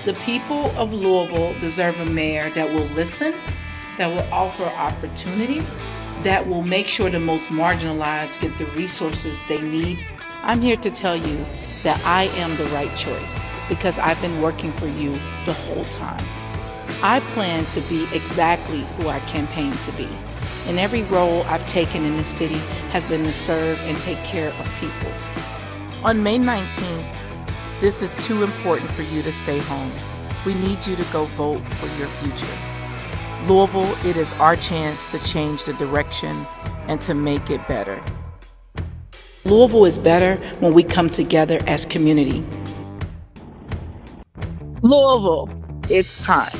The people of Louisville deserve a mayor that will listen, that will offer opportunity, that will make sure the most marginalized get the resources they need. I'm here to tell you that I am the right choice because I've been working for you the whole time. I plan to be exactly who I campaigned to be. And every role I've taken in this city has been to serve and take care of people. On May 19th, this is too important for you to stay home. We need you to go vote for your future. Louisville, it is our chance to change the direction and to make it better. Louisville is better when we come together as community. Louisville, it's time.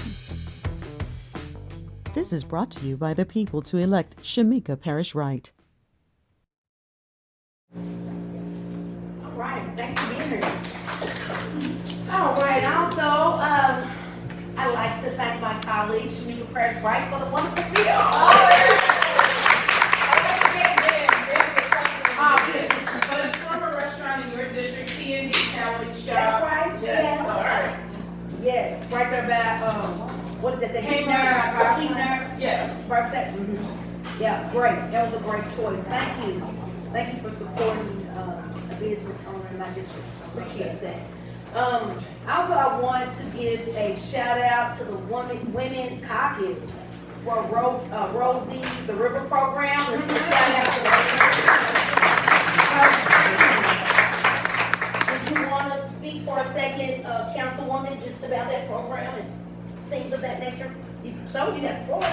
This is brought to you by the people to elect Shamika Parrish Wright. All right, thanks for being here. All right, also, I'd like to thank my colleague, Shamika Parrish Wright, for the wonderful video. But a former restaurant in your district, T&D Challenge Shop. That's right, yes. All right. Yes, right there by, what is it? The Keener. Yes. Right there. Yeah, great. That was a great choice. Thank you. Thank you for supporting a business owner in my district. Appreciate that. Also, I want to give a shout out to the Women's Caucus for Rosie, the River Program. Let's give a shout out to Did you want to speak for a second, Councilwoman, just about that program and things of that nature? So you got the floor.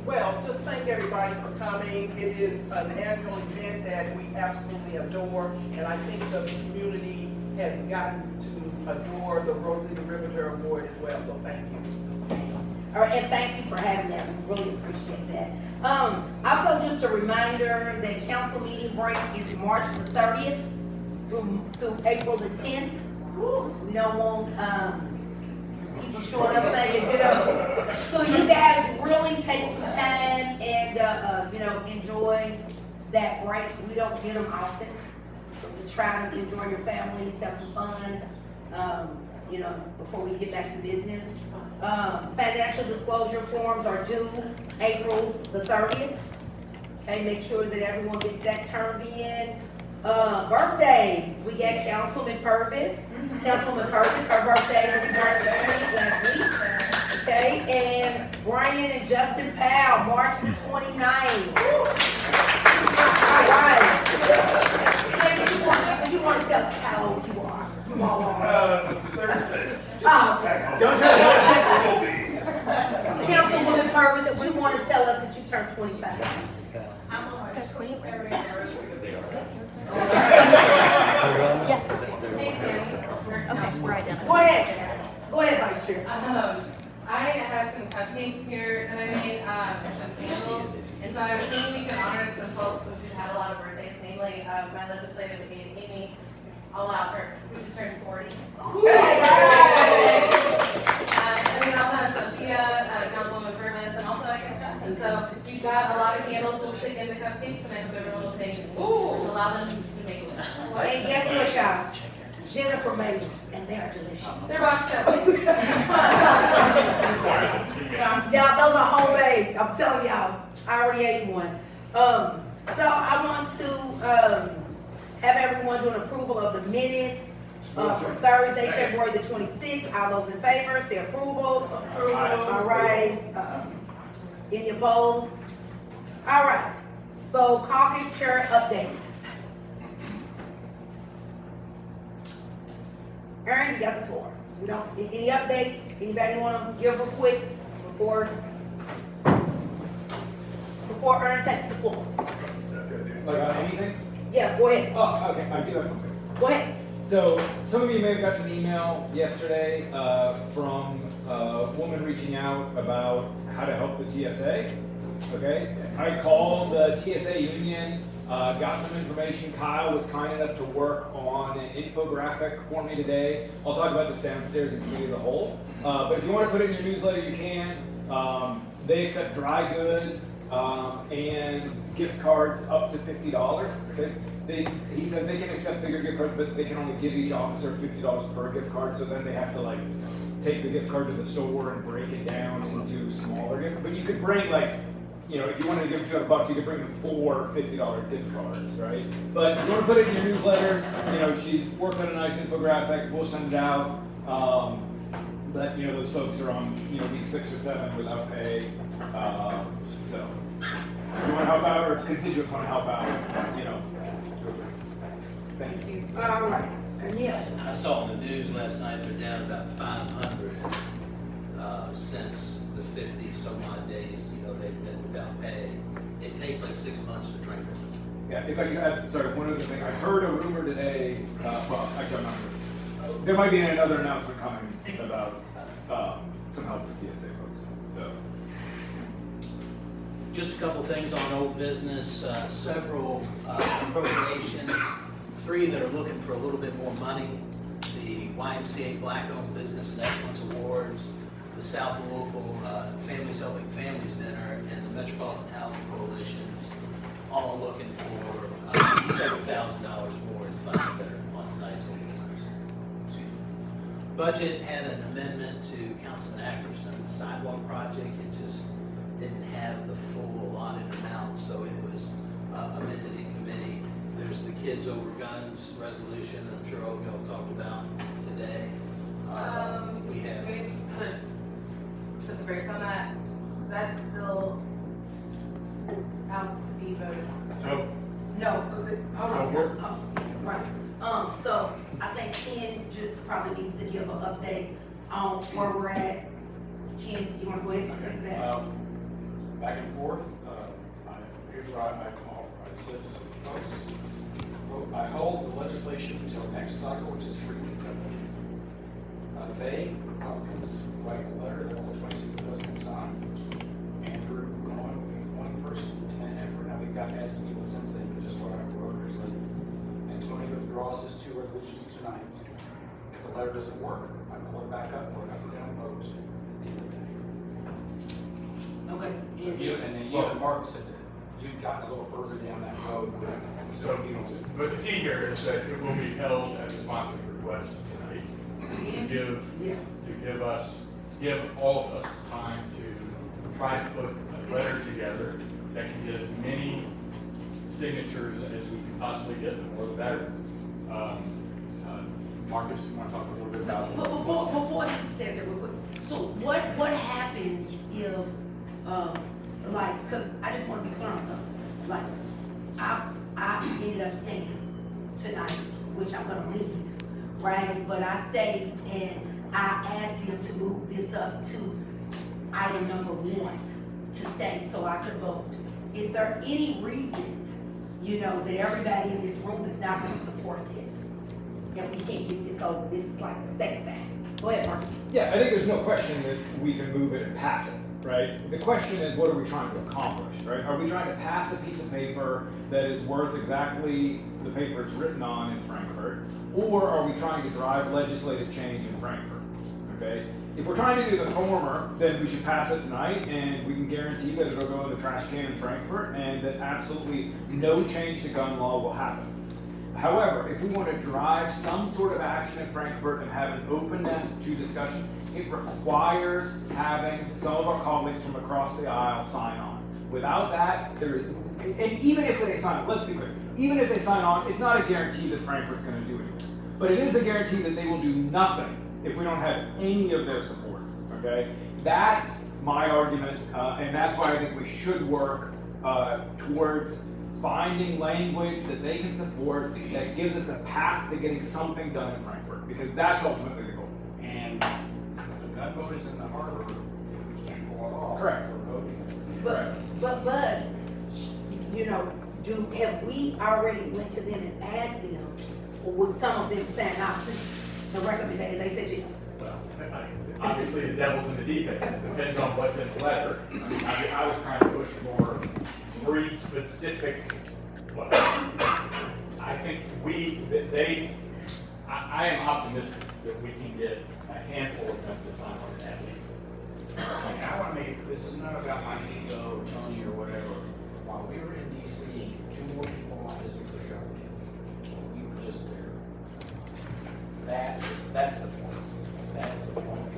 Well, just thank everybody for coming. It is an annual event that we absolutely adore, and I think the community has gotten to adore the Rosie the Riveter Award as well, so thank you. All right, and thank you for having that. We really appreciate that. Also, just a reminder that council meeting break is March the 30th through April the 10th. We don't want people showing up thinking, so you guys really take some time and enjoy that break. We don't get them often, so just try to enjoy your families, have some fun. Before we get back to business. Financial disclosure forms are due April the 30th. Okay, make sure that everyone gets that turned in. Birthdays, we got Councilman Purvis. Councilwoman Purvis, her birthday was March 20th last week. Okay, and Brian and Justin Powell, March 29th. All right. You want to tell us how old you are? 36. Oh, okay. Don't Councilwoman Purvis, you want to tell us that you turned 25. I'm on my 23rd anniversary of the Go ahead. Go ahead, Vice Chair. I have some cupcakes here that I made, and some candles, and so I was thinking we could honor some folks since we've had a lot of birthdays, namely my legislative aide, Amy. I'll allow her, who just turned 40. And we also have Sophia, Councilwoman Purvis, and also I guess Justin. So we've got a lot of candles we'll stick in the cupcakes, and I hope everyone will stay, allow them to make it. And guess what, y'all? Jennifer made them, and they are delicious. They're box cupcakes. Y'all, those are homemade. I'm telling y'all, I already ate one. So I want to have everyone do an approval of the minutes for Thursday, February the 26th. All those in favor, say approval. All right. Any opposed? All right. So caucus chair update. Aaron, you got the floor. We don't, any updates? Anybody want to give a quick before Aaron takes the floor? Anything? Yeah, go ahead. Oh, okay, I do have something. Go ahead. So, some of you may have gotten an email yesterday from a woman reaching out about how to help the TSA. Okay, I called the TSA union, got some information. Kyle was kind enough to work on an infographic for me today. I'll talk about this downstairs in committee of the whole. But if you want to put it in your newsletter, you can. They accept dry goods and gift cards up to $50. Okay? He said they can accept bigger gift cards, but they can only give each officer $50 per gift card. So then they have to take the gift card to the store and break it down into smaller gifts. But you could bring like, you know, if you wanted to give them $200, you could bring them 4 $50 gift cards, right? But if you want to put it in your newsletters, you know, she's worked on a nice infographic, we'll send it out. But, you know, those folks are on, you know, week 6 or 7 without pay. So, if you want to help out, or if constituents want to help out, you know. Thank you. All right, and yeah, I saw in the news last night they're down about 500 since the 50 some odd days, you know, they've been without pay. It takes like 6 months to train them. Yeah, if I could add, sorry, one other thing. I heard a rumor today, well, I don't know. There might be another announcement coming about some help for TSA folks. So, Just a couple things on old business, several appropriations, 3 that are looking for a little bit more money. The YMCA Black-Owned Business and Excellence Awards, the South Louisville Families Helping Families Dinner, and the Metropolitan Housing Coalitions, all looking for several $1,000s more in funding that are on tonight's old business. Excuse me. Budget had an amendment to Councilman Ackerson's sidewalk project. It just didn't have the full allotted amount, so it was amended in committee. There's the Kids Over Guns resolution that I'm sure all of y'all have talked about today. We have. Maybe put the brakes on that. That's still out to be voted on. no, hold on. Right, so I think Ken just probably needs to give an update on where we're at. Ken, you wanna go ahead and speak to that? Back and forth, here's what I come off. I said to some folks, I hold the legislation until next cycle, which is 3 weeks, I believe. The Bay, Caucus, write a letter that all 26 of us can sign. Andrew, going, one person in that effort. Now we've got to add some people since then, but just what our workers lead. And Tony withdraws his 2 resolutions tonight. If the letter doesn't work, I pull it back up for another down vote. Okay. So you, and then you and Mark said that you've gotten a little further down that road. So, but the key here is that it will be held at the sponsor's request tonight to give all of us time to try to put a letter together that can get as many signatures as we can possibly get, the more the better. Marcus, you want to talk a little bit about? Before he says it real quick, so what happens if, like, cause I just wanna be clear on something, like, I ended up staying tonight, which I'm gonna leave, right? But I stayed and I asked them to move this up to item number 1 to stay so I could vote. Is there any reason, you know, that everybody in this room is not gonna support this? If we can't get this over, this is like the second time. Go ahead, Mark. yeah, I think there's no question that we can move it and pass it, right? The question is, what are we trying to accomplish, right? Are we trying to pass a piece of paper that is worth exactly the paper it's written on in Frankfurt, or are we trying to drive legislative change in Frankfurt, okay? If we're trying to do the former, then we should pass it tonight, and we can guarantee that it'll go in the trash can in Frankfurt, and that absolutely no change to gun law will happen. However, if we want to drive some sort of action in Frankfurt and have an openness to discussion, it requires having some of our colleagues from across the aisle sign on. Without that, there is, and even if they sign on, let's be clear, even if they sign on, it's not a guarantee that Frankfurt's going to do anything. But it is a guarantee that they will do nothing if we don't have any of their support, okay? That's my argument, and that's why I think we should work towards finding language that they can support that gives us a path to getting something done in Frankfurt, because that's ultimately the goal. And the gun vote is in the harbor, if we can't pull it off. Correct. We're voting. But, you know, have we already went to them and asked them, or would some of them stand out since the recommendation, they said, yeah. Well, obviously the devil's in the details. It depends on what's in the letter. I was trying to push for 3 specific, well, I think I am optimistic that we can get a handful of them to sign on it at least. And I want to make, this is not about my ego or Tony or whatever. While we were in DC, 2 more people on my district were shot dead. We were just there. That's the point. That's the point.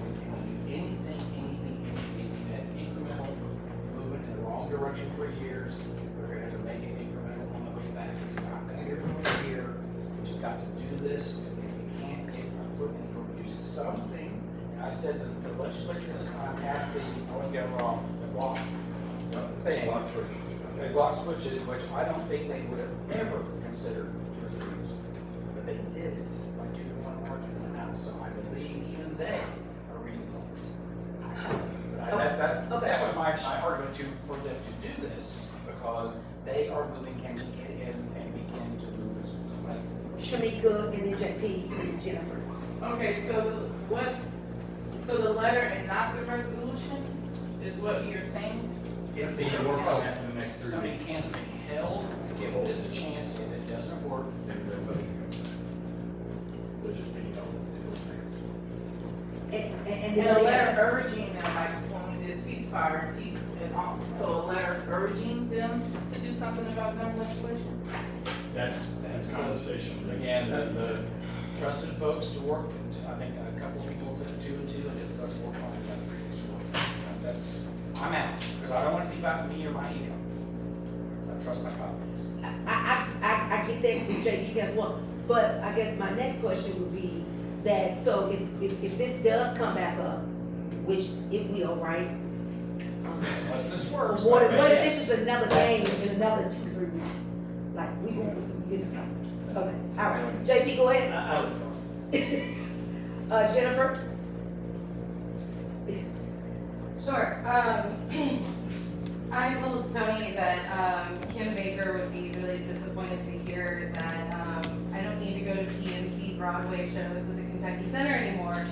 much in 3 years. We're gonna have to make it incremental on the way back. It's not gonna get from here. We just got to do this, and we can't get our foot in or do something. And I said this, the legislature this time passed the, I always get it wrong, the block thing. Block switch. They block switches, which I don't think they would have ever considered to use. But they did it by 2-to-1 margin in the House, so I believe even they are reading things. That was my argument for them to do this, because they are moving, can we get in and begin to move as well? Shamika and then JP and then Jennifer. Okay, so so the letter and not the resolution is what you're saying? If they We're work probably on in the next 3 something weeks. can be held, give this a chance, if it doesn't work, And the resolution comes back. So it's just being held until next. And And then a they letter have- urging them, like when we did ceasefire, peace and all, so a letter urging them to do something about gun legislation? That's That's conversation. again, the trusted folks to work, I think a couple of people said 2 and 2, and just let's work on it. That's, I'm out, because I don't want it to be about me or my ego. I trust my colleagues. I get that with JP as well, but I guess my next question would be that, so if this does come back up, which it will, right? Unless this works. What if but this yes. is another game in another 2-3 weeks? Like, we get it. Okay, all right, JP, go ahead. I would Jennifer? Sure. I told Tony that Kim Baker would be really disappointed to hear that I don't need to go to PNC Broadway shows at the Kentucky Center anymore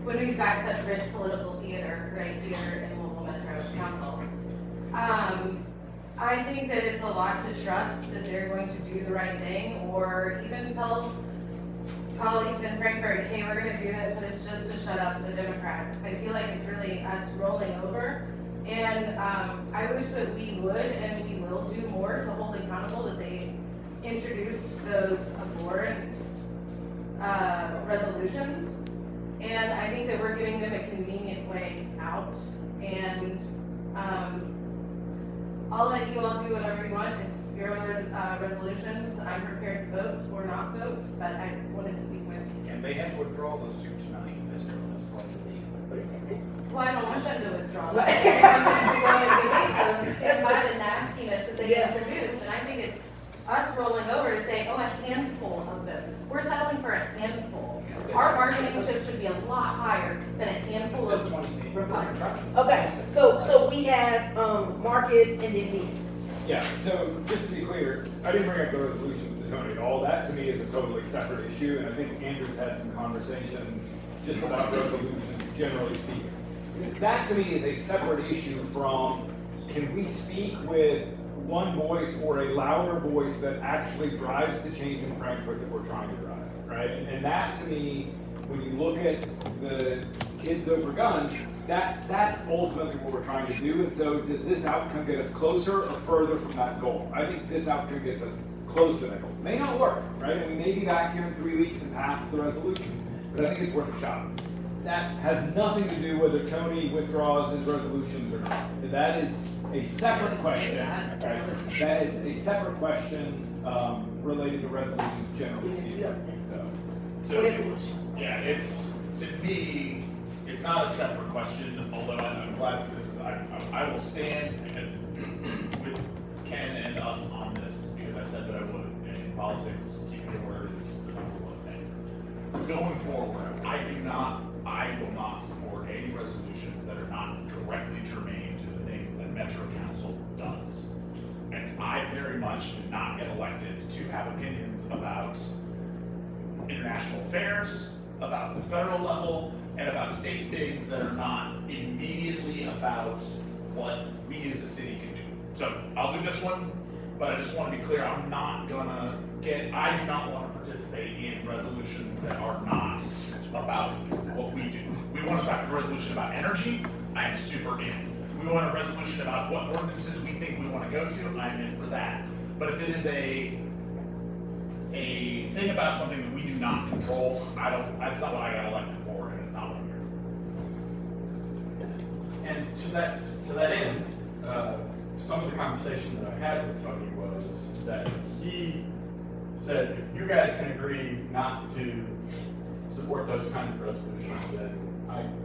when we've got such rich political theater right here in Louisville Metro Council. I think that it's a lot to trust that they're going to do the right thing, or even tell colleagues in Frankfurt, hey, we're gonna do this, but it's just to shut up the Democrats. I feel like it's really us rolling over, and I wish that we would and we will do more to hold accountable that they introduced those abhorrent resolutions, and I think that we're giving them a convenient way out, and I'll let you all do whatever you want. It's your own resolutions. I'm prepared to vote or not vote, but I wanted to speak my piece. And they have to withdraw those 2 tonight, that's part of the deal. Well, I don't want them to withdraw. I want them to go and delete those and stand by the nastiness that they Yeah. introduced. And I think it's us rolling over to say, oh, a handful of them. We're settling for a handful. Our bargaining chip should be a lot higher than a handful It says of 20 people. Republicans. Okay, so we have, Marcus and then me. Yeah, so just to be clear, I didn't bring up the resolutions to Tony at all. That to me is a totally separate issue, and I think Andrew's had some conversation just about resolutions, generally speaking. That to me is a separate issue from, can we speak with one voice or a louder voice that actually drives the change in Frankfurt that we're trying to drive, right? And that to me, when you look at the kids over guns, that's ultimately what we're trying to do. And so does this outcome get us closer or further from that goal? I think this outcome gets us close to that goal. May not work, right? And we may be back here in 3 weeks and pass the resolution, but I think it's worth a shot. That has nothing to do whether Tony withdraws his resolutions or not. That is a separate question. Okay? That is a separate question related to resolutions generally speaking. So, yeah, it's, to me, it's not a separate question, although I'm glad that this is, I will stand with Ken and us on this, because I said that I would. And in politics, keeping your word is the number one thing. Going forward, I will not support any resolutions that are not directly germane to the things that Metro Council does. And I very much did not get elected to have opinions about international affairs, about the federal level, and about state things that are not immediately about what we as a city can do. So I'll do this one, but I just want to be clear, I do not want to participate in resolutions that are not about what we do. We want to talk a resolution about energy, I am super in. We want a resolution about what ordinances we think we want to go to, I'm in for that. But if it is a thing about something that we do not control, that's not what I got elected for, and it's not what I'm here for. And to that end, some of the conversation that I had with Tony was that he said, if you guys can agree not to support those kinds of resolutions, then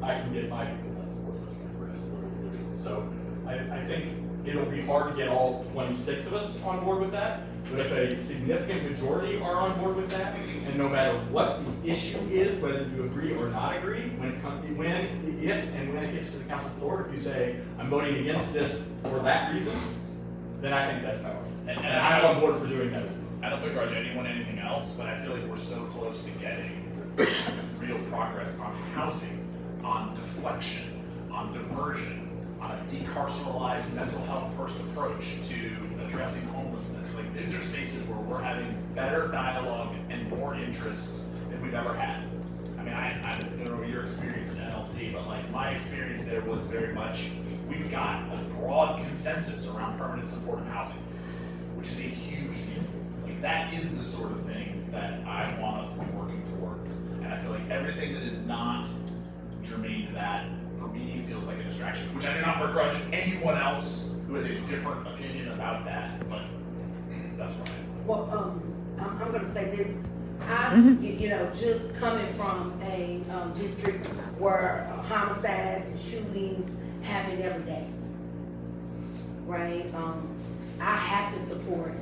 I can get my people to support those kinds of resolutions. So I think it'll be hard to get all 26 of us on board with that, but if a significant majority are on board with that, and no matter what the issue is, whether you agree or not agree, when it gets to the council floor, if you say, I'm voting against this for that reason, then I think that's powerful. And I'm on board for doing that. I don't begrudge anyone anything else, but I feel like we're so close to getting real progress on housing, on deflection, on diversion, on a decarceralized mental health first approach to addressing homelessness. Like, these are spaces where we're having better dialogue and more interest than we've ever had. I mean, I don't know your experience in NLC, but like my experience there was very much, we've got a broad consensus around permanent supportive housing, which is a huge deal. Like, that is the sort of thing that I want us to be working towards. And I feel like everything that is not germane to that, for me, feels like a distraction, which I do not begrudge anyone else who has a different opinion about that, but that's what I am. Well, I'm gonna say this, you know, just coming from a, district where homicides and shootings happen every day, right? I have to support,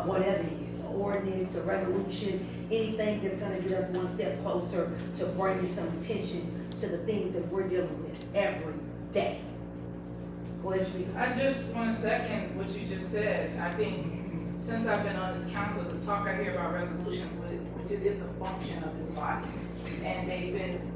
whatever it is, an ordinance, a resolution, anything that's gonna get us one step closer to bringing some attention to the things that we're dealing with every day. Go ahead, Shamika. I just want to second what you just said. I think since I've been on this council, the talk I hear about resolutions, which it is a function of this body. And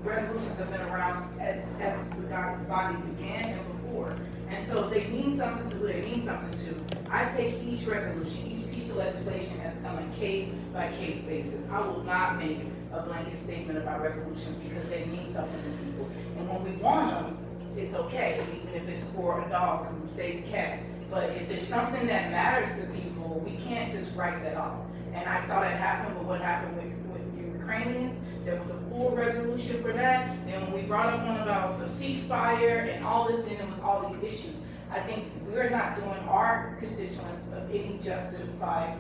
resolutions have been around as the body began and before. And so they mean something to who they mean something to. I take each resolution, each piece of legislation on a case by case basis. I will not make a blanket statement about resolutions because they mean something to people. And when we want them, it's okay, even if it's for a dog who saved a cat. But if it's something that matters to people, we can't just write that off. And I saw that happen with what happened with the Ukrainians. There was a full resolution for that. Then when we brought up one about the ceasefire and all this, then it was all these issues. I think we're not doing our constituents any justice by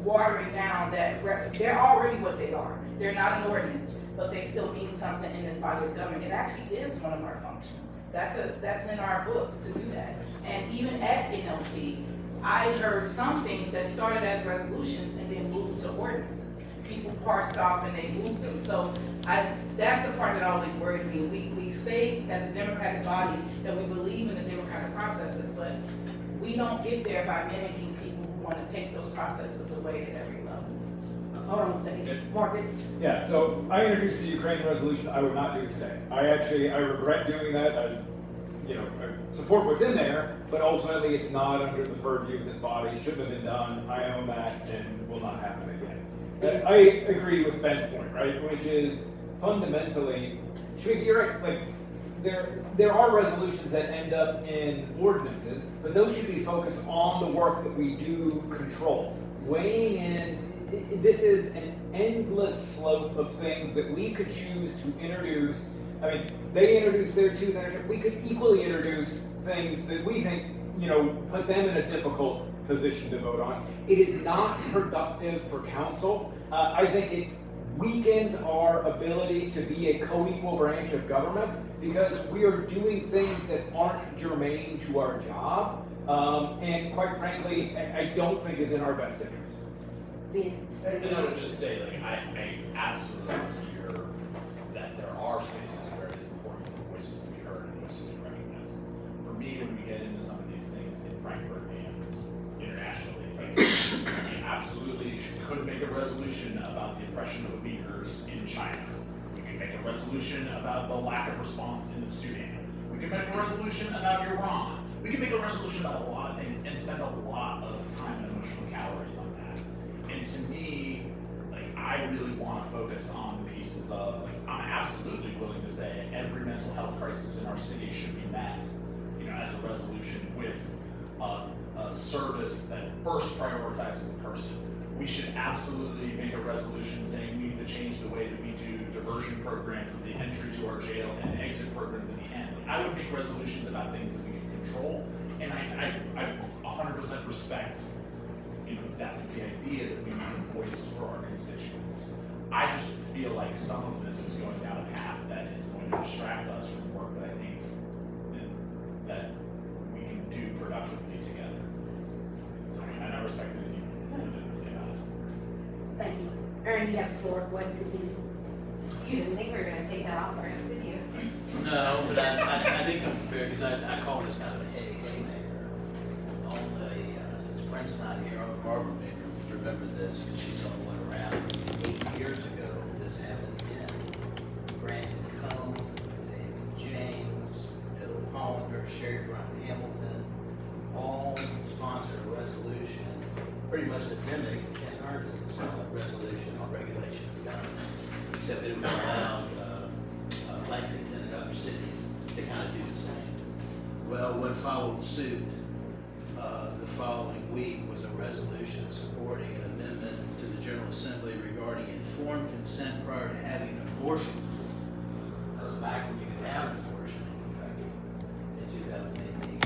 watering down that they're already what they are. They're not an ordinance, but they still mean something in this body of government. It actually is one of our functions. That's in our books to do that. And even at NLC, I heard some things that started as resolutions and then moved to ordinances. People parsed off and they moved them. So that's the part that always worried me. We say as a democratic body that we believe in the democratic processes, but we don't get there by mimicking people who want to take those processes away at every level. Hold on a second, Marcus. Yeah, so I introduced the Ukraine resolution. I would not do it today. I regret doing that. I support what's in there, but ultimately it's not under the purview of this body. It shouldn't have been done. I own that and will not happen again. I agree with Ben's point, right? Which is fundamentally, you're right, like there are resolutions that end up in ordinances, but those should be focused on the work that we do control. Weighing in, this is an endless slope of things that we could choose to introduce. I mean, they introduce their two, we could equally introduce things that we think, put them in a difficult position to vote on. It is not productive for council. I think it weakens our ability to be a co-equal branch of government because we are doing things that aren't germane to our job. And quite frankly, I don't think is in our best interest. And I would just say, I absolutely hear that there are spaces where it is important for voices to be heard and voices to be recognized. For me, when we get into some of these things in Frankfurt and internationally, we absolutely could make a resolution about the oppression of Uyghurs in China. We could make a resolution about the lack of response in the Sudan. We could make a resolution about Iran. We could make a resolution about a lot of things and spend a lot of time and emotional calories on that. And to me, I really want to focus on the pieces of, I'm absolutely willing to say every mental health crisis in our city should be met, as a resolution with a service that first prioritizes the person. We should absolutely make a resolution saying we need to change the way that we do diversion programs at the entry to our jail and exit programs at the end. I would make resolutions about things that we can control. And I 100% respect, that the idea that we need a voice for our constituents. I just feel like some of this is going down a path that is going to distract us from work that I think that we can do productively together. So, and I respect that you feel differently about it. Thank you. Aaron, you have the floor. Go ahead and continue. You didn't think we were gonna take that off, right? Did you? No, but I think I'm prepared, because I call this kind of a haymaker. Only, since Brent's not here, Barbara may remember this, because she's on one around 8 years ago, this happened again. Brandon McComb, David James, Bill Hollander, Sherry Brown Hamilton, all sponsored a resolution, pretty much to mimic Ken Harkin's resolution on regulation of guns, except it would allow Lexington and other cities to kind of do the same. Well, what followed suit the following week was a resolution supporting an amendment to the General Assembly regarding informed consent prior to having an abortion. That was back when you could have an abortion in Kentucky in 2018.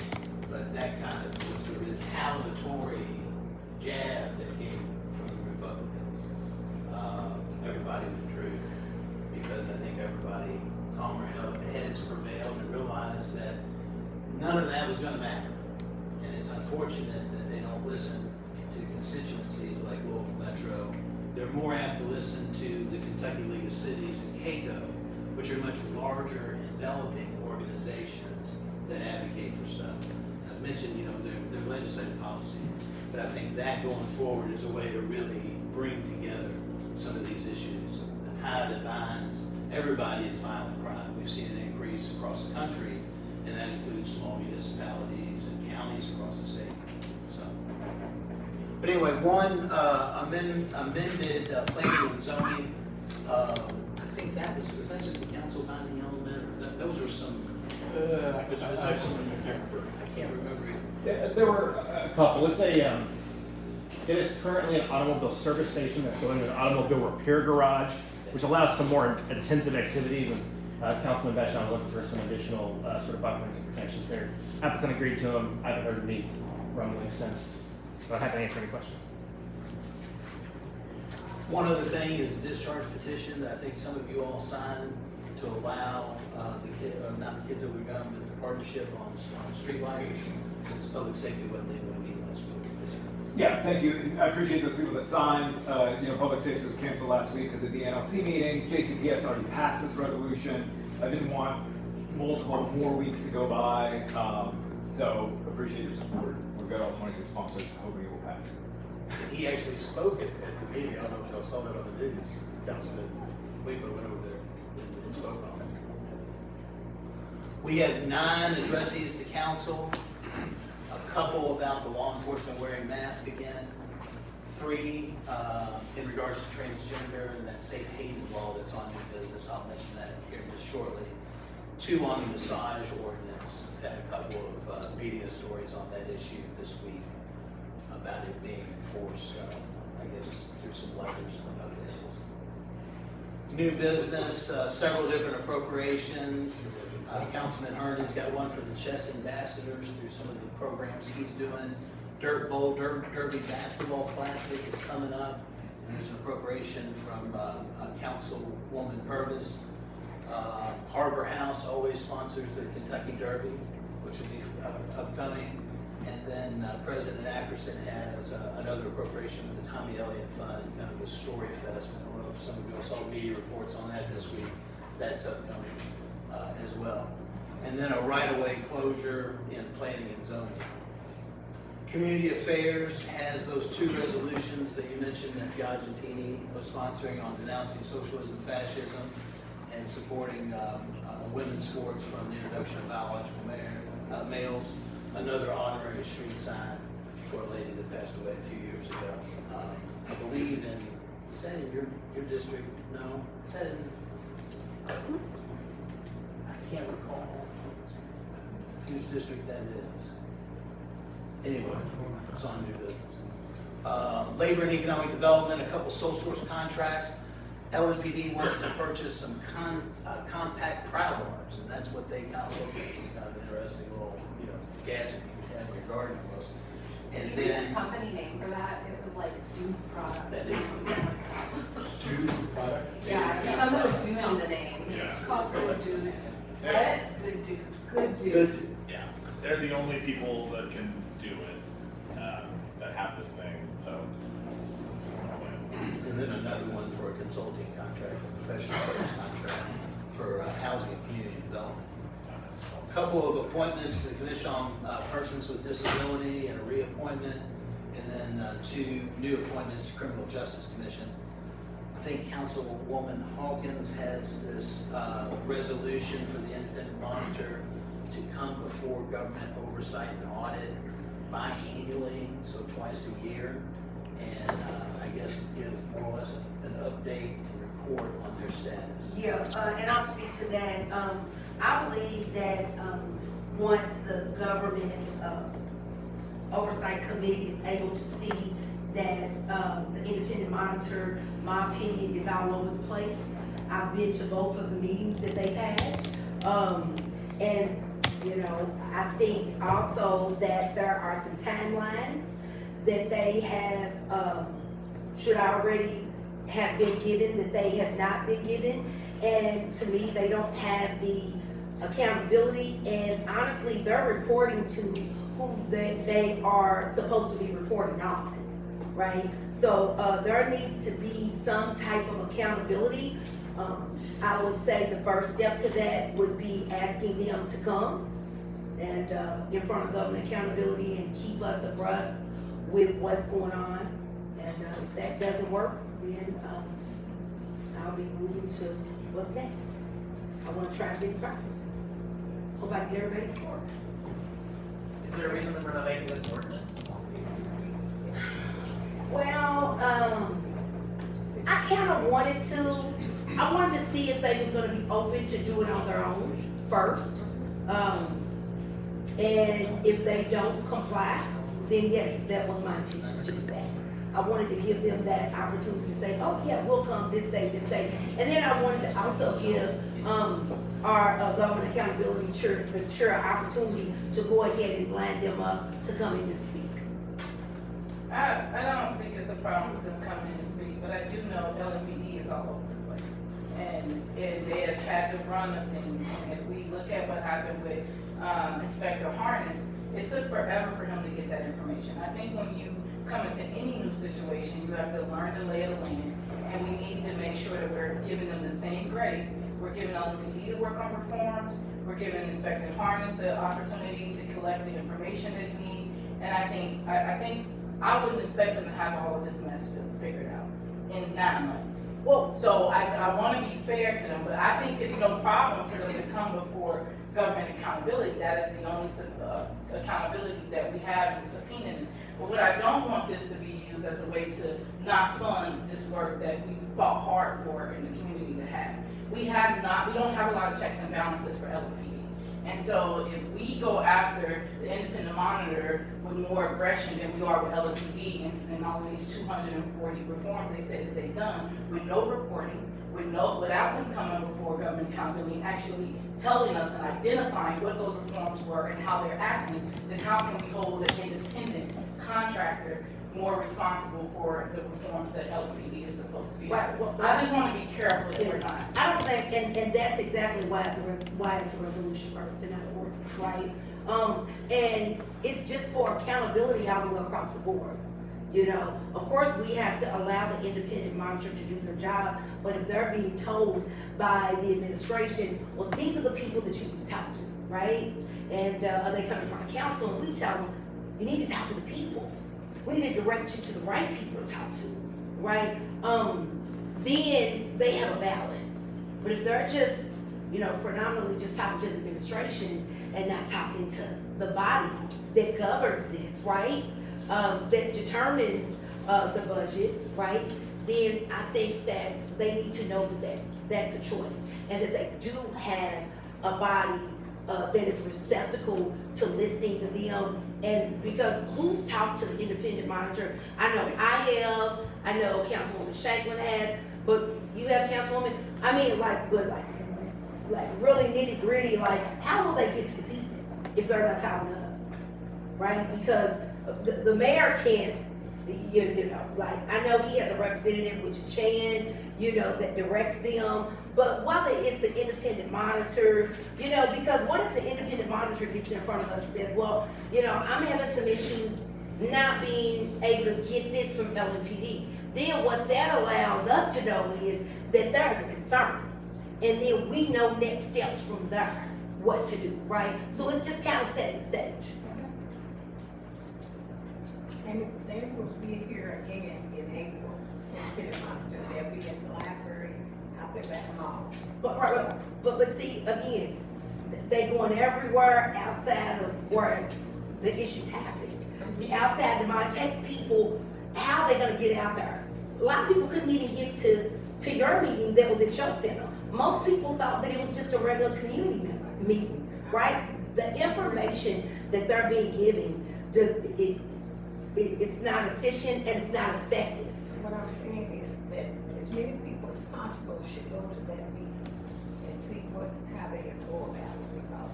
But that kind of was the retaliatory jab that came from the Republicans. Everybody withdrew because I think everybody calmer heads prevailed and realized that none of that was going to matter. And it's unfortunate that they don't listen to constituencies like Louisville Metro. They're more apt to listen to the Kentucky League of Cities and CACO, which are much larger, enveloping organizations that advocate for stuff. I've mentioned, their legislative policy, but I think that going forward is a way to really bring together some of these issues. The tie that binds everybody is violent crime. We've seen an increase across the country, and that includes small municipalities and counties across the state. So, but anyway, one amended planning and zoning. I think that was that just the council binding element, or those were some. I can't remember. Yeah, there were a couple. It's it is currently an automobile service station that's going to an automobile repair garage, which allows some more intensive activities. And Councilman Vashon was looking for some additional sort of bufferings and protections there. Applicant agreed to them. I haven't heard any rumblings since, but I'm happy to answer any questions. One other thing is a discharge petition that I think some of you all signed to allow not the kids over gun, but the partnership on streetlights, since public safety wasn't able to meet last week. Yeah, thank you. I appreciate those people that signed. Public safety was canceled last week because of the NLC meeting. JCPS already passed this resolution. I didn't want multiple more weeks to go by. So appreciate your support. We've got all 26 sponsors, hoping it will pass. He actually spoke at the meeting. I don't know if y'all saw that on the news. Councilman Weaver went over there and spoke on it. We had 9 addressees to council. A couple about the law enforcement wearing masks again. 3 in regards to transgender and that safe haven law that's on new business. I'll mention that here just shortly. 2 on the massage ordinance. We've had a couple of media stories on that issue this week about it being enforced, I guess, through some letters from others. New business, several different appropriations. Councilman Herndon's got one for the chess ambassadors through some of the programs he's doing. Dirt Bowl Derby Basketball Classic is coming up, and there's an appropriation from Councilwoman Purvis. Harbor House always sponsors the Kentucky Derby, which will be upcoming. And then President Ackerson has another appropriation for the Tommy Elliott Fund, kind of a story fest. I don't know if some of you saw media reports on that this week. That's upcoming as well. And then a right-of-way closure in planning and zoning. Community Affairs has those 2 resolutions that you mentioned that Piagentini was sponsoring on denouncing socialism, fascism, and supporting women's sports from the introduction of biological males. Another honorary street sign for a lady that passed away a few years ago. I believe is that in your district? No? Is that in, I can't recall whose district that is. Anyway, it's on new business. Labor and Economic Development, a couple sole source contracts. LNPD wants to purchase some compact pry bars, and that's what they kind of look at. It's kind of an interesting little, gadget you have in your garden almost. And You used then, company name for that, it was like Dude Product. that is, Yeah, something with Dude in the name. Yeah. Dude. Yeah. What? Good Dude. Good Dude. good, Yeah, they're the only people that can do it, that have this thing, so. and then another one for a consulting contract, a professional service contract for housing and community development. A couple of appointments to the Commission on Persons with Disability and a reappointment, and then 2 new appointments to Criminal Justice Commission. I think Councilwoman Hawkins has this resolution for the independent monitor to come before government oversight and audit biannually, so twice a year, and I guess give more or less an update and report on their status. Yeah, and I'll speak to that. I believe that, once the government, oversight committee is able to see that, the independent monitor, my opinion, is all over the place. I've been to both of the meetings that they've had. And, you know, I think also that there are some timelines that they have, should already have been given, that they have not been given. And to me, they don't have the accountability, and honestly, they're reporting to who they are supposed to be reporting on, right? So, there needs to be some type of accountability. I would say the first step to that would be asking them to come and, in front of government accountability and keep us abreast with what's going on. And, if that doesn't work, then, I'll be moving to what's next. I wanna try this started. Hope I can get everybody's support. Is there a reason that we're not making this ordinance? Well, I kinda wanted to, I wanted to see if they was gonna be open to do it on their own first. And if they don't comply, then yes, that was my intention to do that. I wanted to give them that opportunity to say, oh yeah, we'll come this day. And then I wanted to also give, our government accountability chair opportunity to go ahead and line them up to come in to speak. I don't think there's a problem with them coming in to speak, but I do know LMPD is all over the place. And they have had to run the things. And if we look at what happened with Inspector Harness, it took forever for him to get that information. I think when you come into any new situation, you have to learn the lay of the land. And we need to make sure that we're giving them the same grace. We're giving LMPD to work on reforms. We're giving Inspector Harness the opportunity to collect the information that he needs. And I think I wouldn't expect them to have all of this mess figured out in 9 months. Well, So I want to be fair to them, but I think it's no problem for them to come before government accountability. That is the only accountability that we have in subpoenaing. But what I don't want this to be used as a way to not fund this work that we fought hard for in the community to have. We don't have a lot of checks and balances for LPD. And so if we go after the independent monitor with more aggression than we are with LPD and all of these 240 reforms they say that they've done with no reporting, without them coming before government accountability and actually telling us and identifying what those reforms were and how they're acting, then how can we hold an independent contractor more responsible for the reforms that LPD is supposed to be? Right, well, I just want to be careful that we're not. I don't think, and that's exactly why it's a resolution first and not an ordinance, right? And it's just for accountability all the way across the board. You know, of course, we have to allow the independent monitor to do their job, but if they're being told by the administration, well, these are the people that you need to talk to, right? And they come in front of council and we tell them, you need to talk to the people. We need to direct you to the right people to talk to, right? Then they have a balance. But if they're just, you know, predominantly just talking to the administration and not talking to the body that governs this, right? That determines the budget, right? Then I think that they need to know that that's a choice and that they do have a body that is receptacle to listening to them. And because who's talked to the independent monitor? I know I have, I know Councilwoman Shanklin has, but you have Councilwoman, I mean, like really nitty gritty, like how will they get to the people if they're not talking to us? right? Because the mayor can't, you know, like, I know he has a representative, which is Chan, you know, that directs them, but whether it's the independent monitor, you know, because what if the independent monitor gets in front of us and says, well, you know, I'm having some issues not being able to get this from LMPD. Then what that allows us to know is that there is a concern. And then we know next steps from there, what to do, right? So it's just kind of setting the stage. And they will be here again in April, they'll be in the library, out there at the mall. But see, again, they going everywhere outside of where the issues happened. Outside the mall, it takes people, how are they gonna get out there? A lot of people couldn't even get to your meeting that was at your center. Most people thought that it was just a regular community member meeting, right? The information that they're being given, it's not efficient and it's not effective. What I'm saying is that as many people as possible should go to that meeting and see how they can go about it, because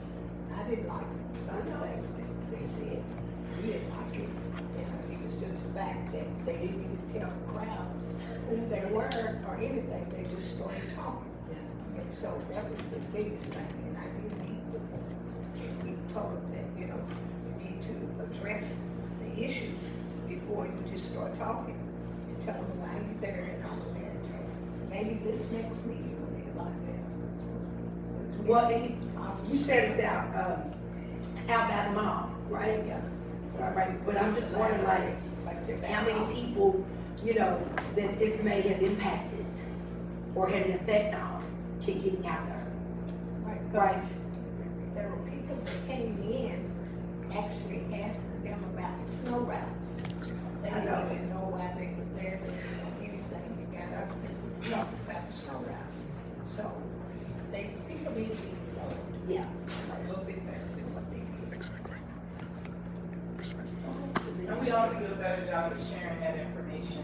I didn't like some things that they said. We didn't like it. You know, it was just the fact that they didn't even tell the crowd who they were or anything. They just started talking. And so that was the biggest thing. And I did meet with them. And we told them that, you know, you need to address the issues before you just start talking. And tell them why you're there and all of that. So maybe this next meeting will be like that. Well, you said it's out by the mall, right? Yeah. Right, but I'm just wondering, like how many people, you know, that this may have impacted or had an effect on can get out there. Right. There were people that came in actually asking them about the snow routes. They didn't even know why they were there or anything, because I talked about the snow routes. So people need to be informed. Yeah. A little bit better than what they did. Exactly. And we ought to do a better job of sharing that information,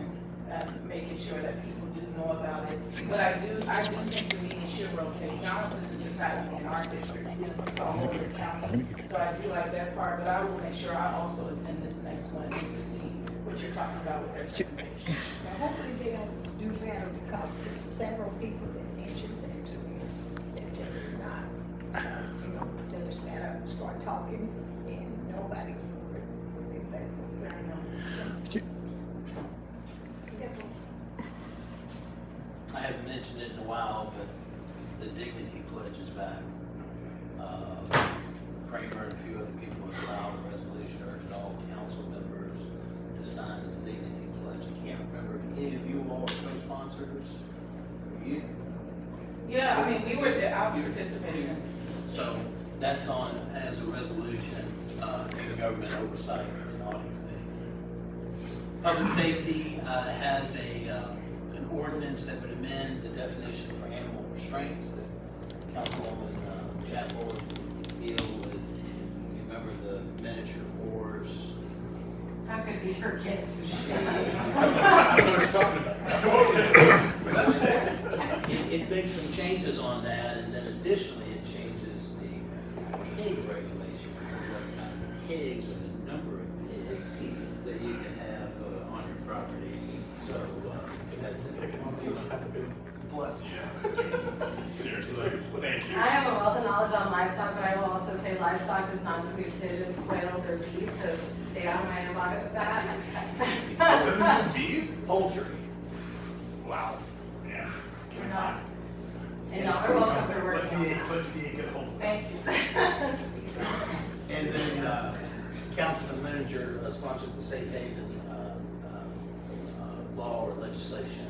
making sure that people do know about it. But I do think the meeting should rotate. Johnson is just happening in our district, it's all over the county. So I do like that part, but I will make sure I also attend this next one to see what you're talking about with their presentation. Now, hopefully they'll do better, because there's several people that mentioned that to me, that they did not, you know, they just gotta start talking, and nobody would be better. I haven't mentioned it in a while, but the dignity pledge is back. Kramer and a few other people have filed a resolution urging all council members to sign the dignity pledge. I can't remember if any of you all are co-sponsors. Were you? Yeah, I mean, we were there, I participated in. So that's on as a resolution in the government oversight and audit committee. Public safety has an ordinance that would amend the definition for animal restraints that Councilwoman Chapel would deal with. You remember the miniature wars? How could we forget to I know what you're talking about. It makes some changes on that, and then additionally, it changes the pig regulations, what kind of pigs or the number of pigs that you can have on your property. So that's it. Bless you. Seriously, thank you. I have a wealth of knowledge on livestock, but I will also say livestock does not include pigeons, quails, or beef, so stay out of my inbox with that. Doesn't it bees? Poultry. Wow. Yeah. Give me time. And y'all are welcome to work Let on T that. get a hold of me. Thank you. And then Councilman Manager sponsored the safe haven law or legislation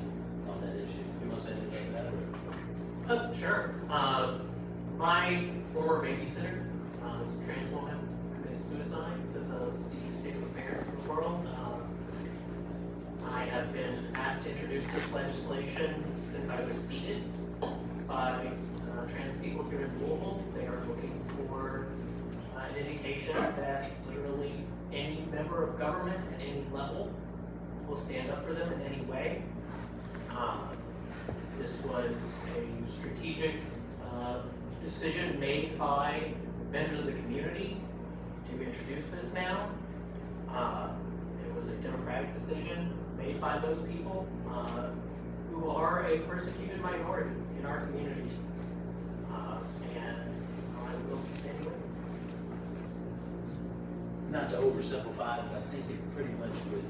on that issue. You want to say anything about that? Sure. My former babysitter, a trans woman, committed suicide because of the state of affairs in the world. I have been asked to introduce this legislation since I was seated by trans people here in Louisville. They are looking for an indication that literally any member of government at any level will stand up for them in any way. This was a strategic decision made by members of the community to introduce this now. It was a democratic decision made by those people who are a persecuted minority in our community. And I will be standing with them. Not to oversimplify, but I think it pretty much would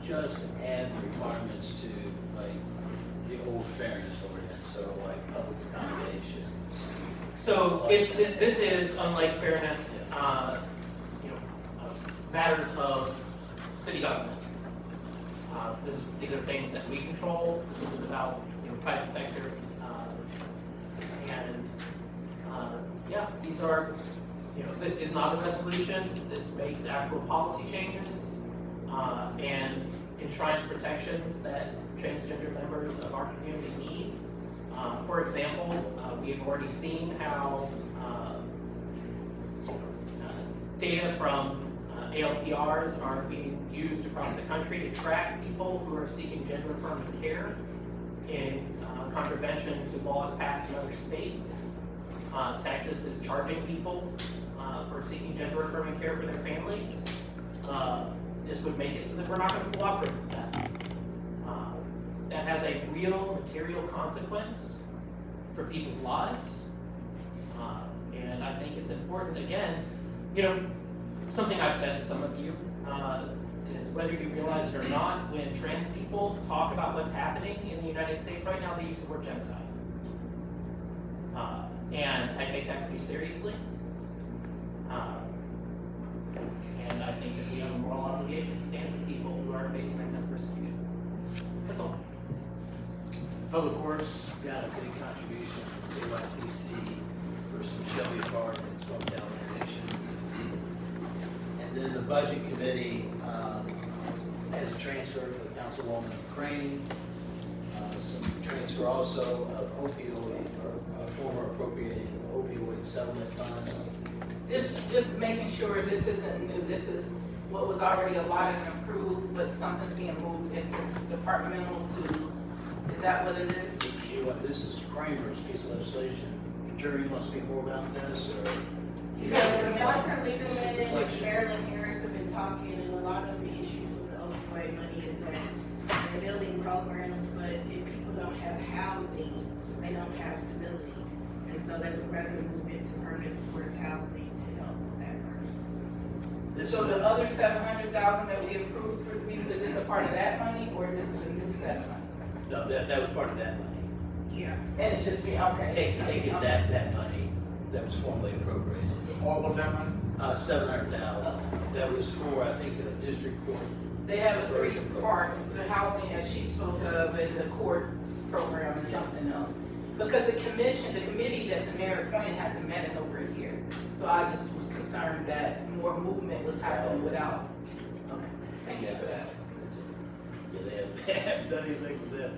just add requirements to like the old fairness ordinance, so like public accommodations. So if this is unlike fairness, matters of city government. These are things that we control. This isn't about private sector. These are, this is not a resolution. This makes actual policy changes and enshrines protections that transgender members of our community need. For example, we have already seen how data from ALPRs are being used across the country to track people who are seeking gender-affirming care in contravention to laws passed in other states. Texas is charging people for seeking gender-affirming care for their families. This would make it so that we're not going to cooperate with that. That has a real material consequence for people's lives. And I think it's important, again, something I've said to some of you, is whether you realize it or not, when trans people talk about what's happening in the United States right now, they use the word genocide. And I take that pretty seriously. And I think that we have a moral obligation to stand with people who are facing that kind of persecution. That's all. Public Works got a big contribution from KYTC for some Shelby Park and Hometown renovations. And then the Budget Committee has a transfer for Councilwoman Crane, some transfer also of opioid, or former appropriated opioid settlement funds. Just making sure this isn't new, this is what was already allotted and approved, but something's being moved into departmental to, is that what it is? This is Kramer's piece of legislation. Jerry, you want to speak more about this, or? Yeah, Dr. Lieberman and Marilyn Harris have been talking, and a lot of the issues with the opioid money is that they're building programs, but if people don't have housing, they don't have stability. And so they would rather move into permanent supportive housing to help with that purpose. So the other $700,000 that we approved for the, is this a part of that money, or this is a new set of money? No, that was part of that money. Yeah. And it's just, okay. Taking that money that was formally appropriated. All of that money? 700,000. That was for, I think, the district court. They have a three-part, the housing as she spoke of, and the courts program and something else. Because the committee that the mayor appointed hasn't met in over a year. So I just was concerned that more movement was happening without, okay, thank you for that. Yeah, they haven't done anything with that.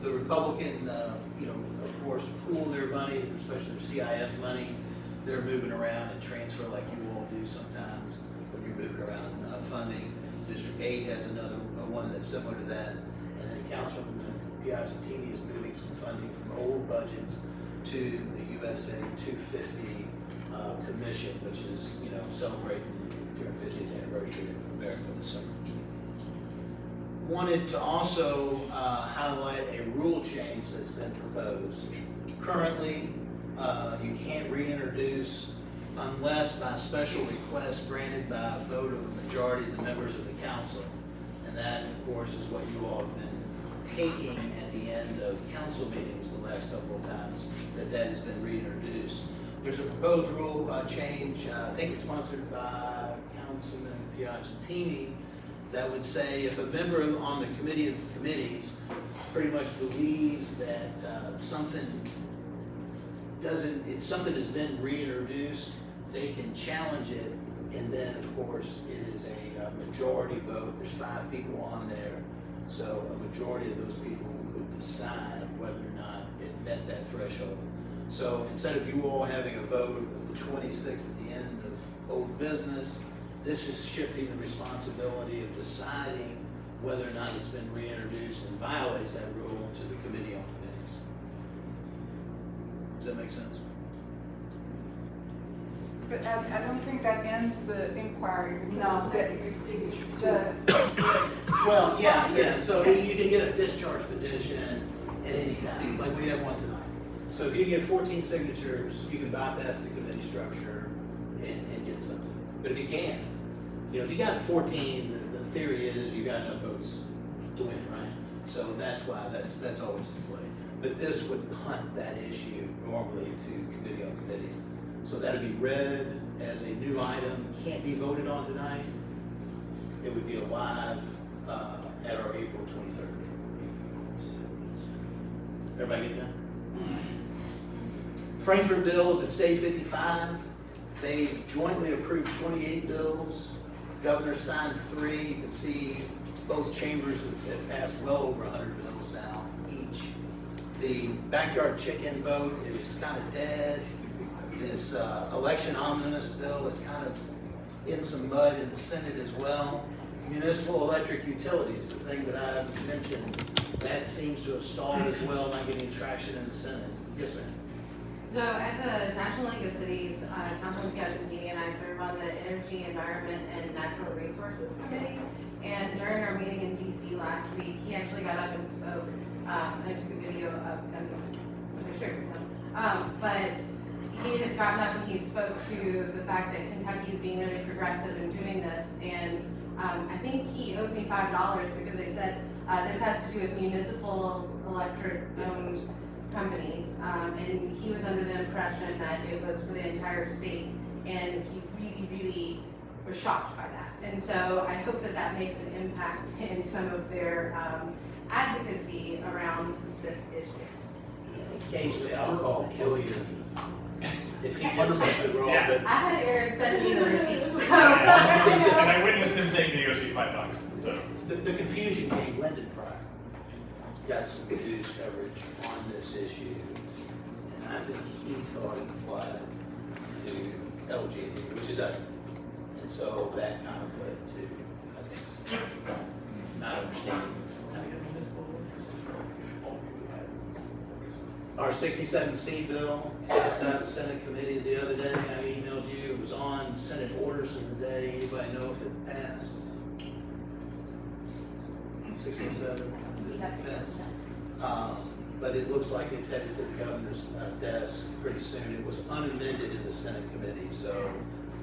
The Republican, of course, pool their money, especially their CIF money. They're moving around and transfer like you all do sometimes when you're moving around funding. District 8 has another one that's similar to that. And then Councilman Piazzatini is moving some funding from old budgets to the USA 250 commission, which is, celebrating the 250th anniversary of America this summer. Wanted to also highlight a rule change that's been proposed. Currently, you can't reintroduce unless by special request granted by a vote of a majority of the members of the council. And that, of course, is what you all have been taking at the end of council meetings the last couple of times that has been reintroduced. There's a proposed rule change, I think it's sponsored by Councilman Piazzatini, that would say if a member on the committee of committees pretty much believes that something has been reintroduced, they can challenge it, and then of course it is a majority vote. There's 5 people on there, so a majority of those people would decide whether or not it met that threshold. So instead of you all having a vote of the 26th at the end of old business, this is shifting the responsibility of deciding whether or not it's been reintroduced and violates that rule to the Committee on Committees. Does that make sense? But I don't think that ends the inquiry. No, because that your signature's the, Well, yeah, so you can get a discharge petition at any time, like we have one tonight. So if you get 14 signatures, you can bypass the committee structure and get something. But if you can't, if you got 14, the theory is you got enough votes to win, right? So that's why that's always in play. But this would punt that issue normally to committee on committees. So that'd be read as a new item, can't be voted on tonight. It would be alive at our April 23rd meeting. Everybody get that? Frankfurt bills at stage 55. They jointly approved 28 bills. Governor signed 3. You can see both chambers have passed well over 100 bills now each. The backyard chicken vote is kind of dead. This election omnibus bill is kind of in some mud in the Senate as well. Municipal electric utilities, the thing that I mentioned, that seems to have stalled as well, not getting traction in the Senate. Yes, ma'am. So at the National League of Cities, Councilman Piazzantini and I serve on the Energy, Environment, and Natural Resources Committee. And during our meeting in DC last week, he actually got up and spoke, and I took a video of him, I shared with him. But he had gotten up and he spoke to the fact that Kentucky is being really progressive in doing this. And I think he owes me $5 because they said this has to do with municipal electric owned companies. And he was under the impression that it was for the entire state. And he really, really was shocked by that. And so I hope that that makes an impact in some of their advocacy around this issue. Occasionally alcohol kill you. If he did something wrong, but I had Aaron send me the receipts. And I witnessed him saying he owes you $5, so. the confusion came Lyndon Pryor. Got some news coverage on this issue, and I think he thought it applied to LG&E, which it doesn't. And so that kind of led to, I think, not understanding. Our 67C bill passed out of the Senate committee the other day. I emailed you. It was on Senate orders of the day. Anybody know if it passed? 67? But it looks like it's headed to the governor's desk pretty soon. It was unamended in the Senate committee, so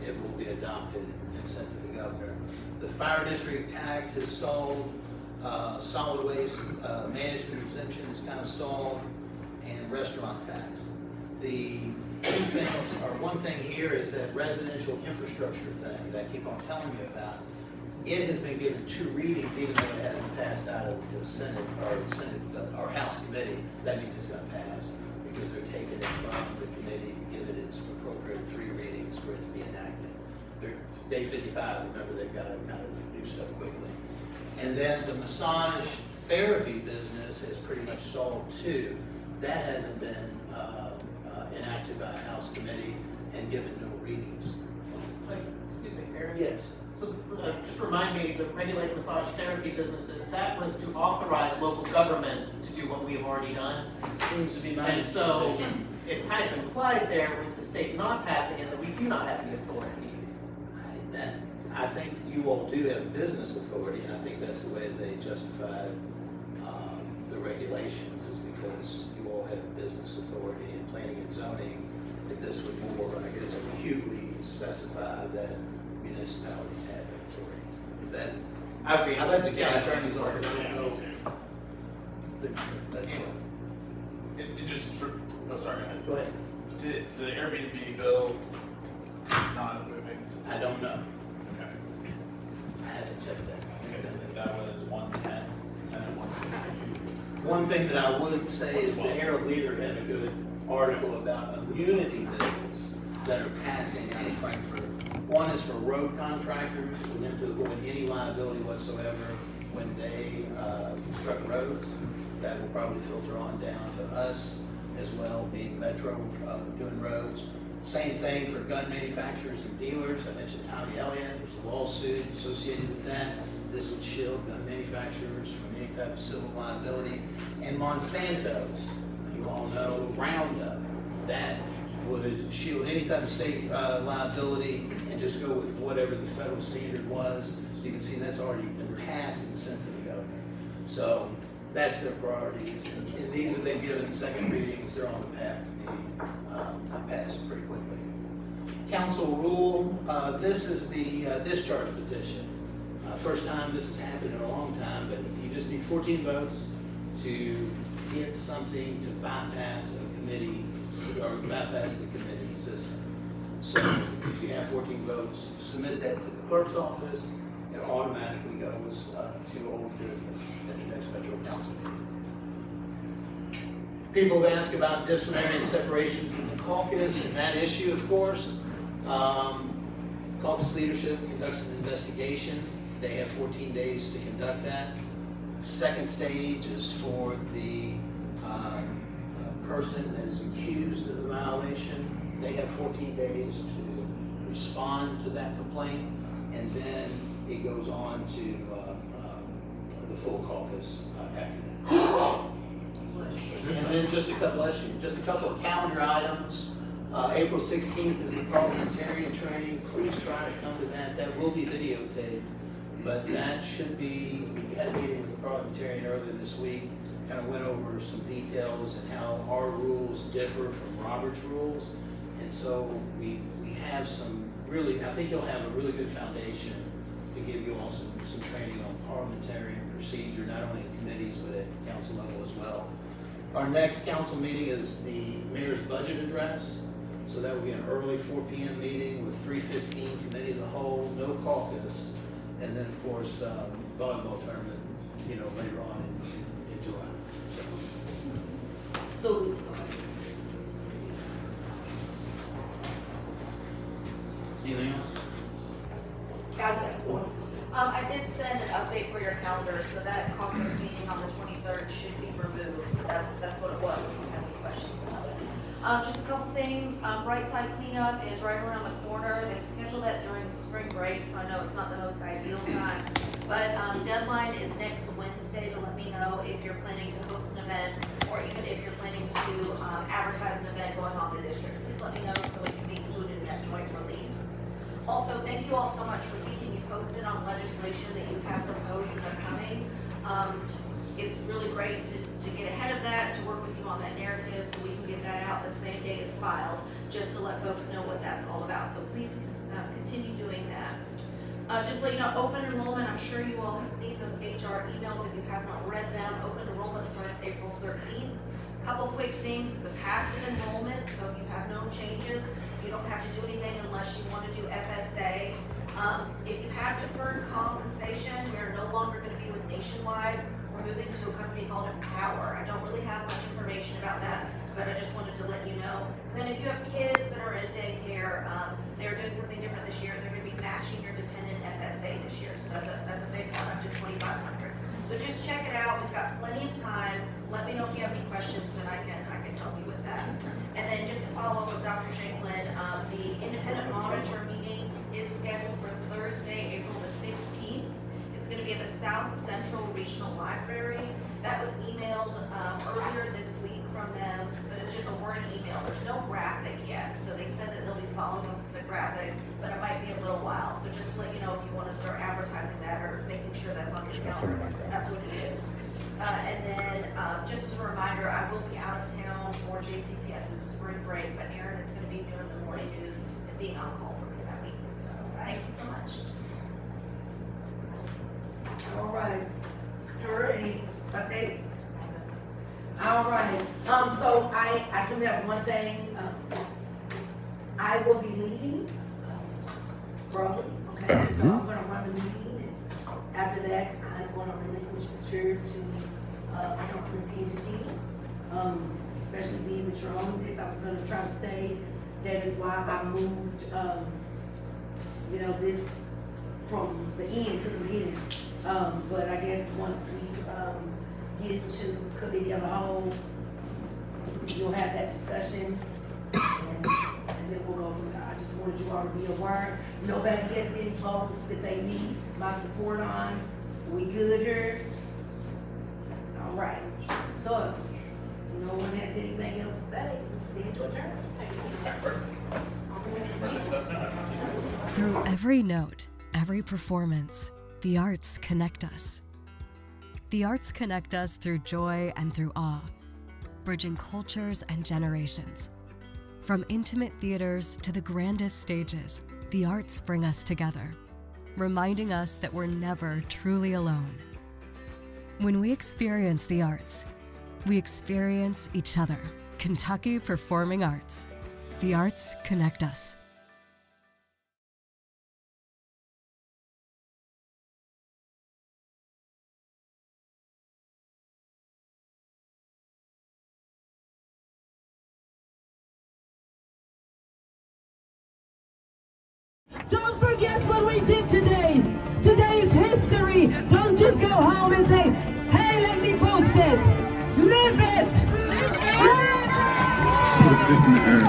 it will be adopted and sent to the governor. The fire district tax is stalled. Solid waste management exemption is kind of stalled. And restaurant tax. The two things, or one thing here is that residential infrastructure thing that I keep on telling you about. It has been given 2 readings, even though it hasn't passed out of the Senate or House committee. That means it's going to pass because they're taking it from the committee to give it its appropriate 3 readings for it to be enacted. They're day 55. Remember, they've got to kind of do stuff quickly. And then the massage therapy business has pretty much stalled too. That hasn't been enacted by a House committee and given no readings. Excuse me, Aaron? Yes. So just remind me, the regulated massage therapy businesses, that was to authorize local governments to do what we have already done. It seems to be my And so it's kind of implied there with the state not passing it that we do not have the authority. I think you all do have business authority, and I think that's the way they justified the regulations, is because you all have business authority in planning and zoning, that this would more, I guess, acutely specify that municipalities have that authority. Is that? I would be I let the interested to county see attorney's office, I Yeah, don't me know. It just for, oh, sorry, go ahead. Go ahead. The Airbnb bill is not moving. I don't know. Okay. I haven't checked that. That was 110, Senate 152. One thing that I would say is the Herald Leader had a good article about immunity bills that are passing out of Frankfurt. One is for road contractors, for them to avoid any liability whatsoever when they construct roads. That will probably filter on down to us as well, being Metro doing roads. Same thing for gun manufacturers and dealers. I mentioned Tommy Elliott. There's a lawsuit associated with that. This would shield gun manufacturers from any type of civil liability. And Monsanto's, you all know, Roundup, that would shield any type of state liability and just go with whatever the federal standard was. You can see that's already been passed and sent to the governor. So that's their priorities. And these have been given second readings. They're on the path to be passed pretty quickly. Council rule, this is the discharge petition. First time this has happened in a long time, but you just need 14 votes to get something to bypass a committee or bypass the committee system. So if you have 14 votes, submit that to the clerk's office. It automatically goes to old business at the next Metro Council meeting. People have asked about disciplinary and separation from the caucus and that issue, of course. Caucus leadership conducts an investigation. They have 14 days to conduct that. The second stage is for the person that is accused of the violation. They have 14 days to respond to that complaint, and then it goes on to the full caucus after that. And then just a couple of calendar items. April 16th is the parliamentarian training. Please try to come to that. That will be videotaped, but that should be, we had a meeting with the parliamentarian earlier this week, kind of went over some details and how our rules differ from Robert's rules. And so we have some really, I think you'll have a really good foundation to give you all some training on parliamentarian procedure, not only in committees, but at council level as well. Our next council meeting is the mayor's budget address. So that will be an early 4 p.m. meeting with 3:15 committee of the whole, no caucus. And then, of course, volleyball tournament, later on in July. So, Anything else? I did send an update for your calendar, so that caucus meeting on the 23rd should be removed. That's what it was, if you have any questions about it. Just a couple things, right side cleanup is right around the corner. They've scheduled that during spring break, so I know it's not the most ideal time. But deadline is next Wednesday to let me know if you're planning to host an event, or even if you're planning to advertise an event going on the district. Please let me know so it can be included in that joint release. Also, thank you all so much for keeping me posted on legislation that you have proposed and are coming. It's really great to get ahead of that, to work with you on that narrative so we can get that out the same day it's filed, just to let folks know what that's all about. So please continue doing that. Just so you know, open enrollment, I'm sure you all have seen those HR emails. If you have not read them, open enrollment starts April 13th. Couple quick things, it's a passive enrollment, so you have no changes. You don't have to do anything unless you want to do FSA. If you have deferred compensation, we are no longer going to be with Nationwide. We're moving to a company called Empower. I don't really have much information about that, but I just wanted to let you know. And then if you have kids that are in daycare, they're doing something different this year. They're going to be matching your dependent FSA this year, so that's a big one, up to $2,500. So just check it out. We've got plenty of time. Let me know if you have any questions, and I can help you with that. And then just to follow up with Dr. Shanklin, the independent monitor meeting is scheduled for Thursday, April the 16th. It's going to be at the South Central Regional Library. That was emailed earlier this week from them, but it's just a word email. There's no graphic yet, so they said that they'll be following up with the graphic, but it might be a little while. So just let you know if you want to start advertising that or making sure that's on your calendar. That's what it is. And then just as a reminder, I will be out of town for JCPS's spring break, but Erin is going to be doing the morning news and being on call for me that week. So thank you so much. all right. Any update? All right. So I do have one thing. I will be leaving probably. Okay. So I'm gonna run the meeting, and after that, I'm gonna relinquish the chair to Councilman P&T. Especially being that you're on this, I was gonna try to stay. That is why I moved, this from the end to the beginning. But I guess once we get to committee of the whole, you'll have that discussion, and then we'll go from there. I just wanted you all to be aware. Nobody has any votes that they need my support on. We good here? All right. So, if no one has anything else to say, stand to adjourn. Every note, every performance, the arts connect us. The arts connect us through joy and through awe, bridging cultures and generations. From intimate theaters to the grandest stages, the arts bring us together, reminding us that we're never truly alone. When we experience the arts, we experience each other. Kentucky Performing Arts. The arts connect us. Don't forget what we did today. Today is history. Don't just go home and say, hey, let me post it. Live it. Put this in the air.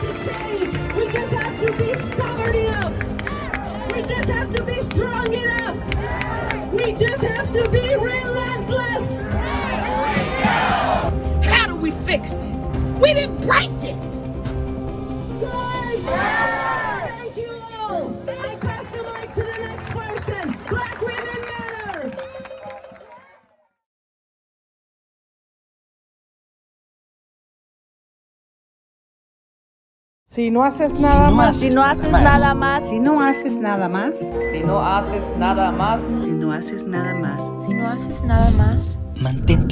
To change, we just have to be stubborn enough. We just have to be strong enough. We just have to be relentless. How do we fix it? We didn't break it. Thank you all. I pass the mic to the next person. Black women matter. Si no haces nada más, si no haces nada más, si no haces nada más, si no haces nada más, si no haces nada más, si no haces nada más, mantente